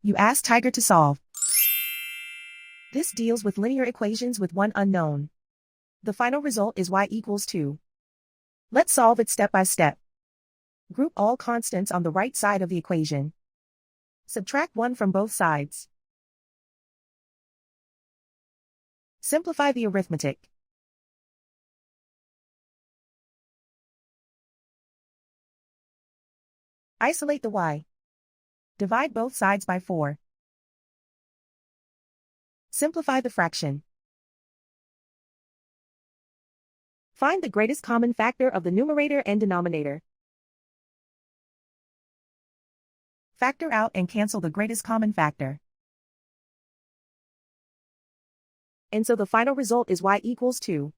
You ask Tiger to solve. This deals with linear equations with one unknown. The final result is y equals 2. Let's solve it step by step. Group all constants on the right side of the equation. Subtract 1 from both sides. Simplify the arithmetic. Isolate the y. Divide both sides by 4. Simplify the fraction. Find the greatest common factor of the numerator and denominator. Factor out and cancel the greatest common factor. And so the final result is y equals 2.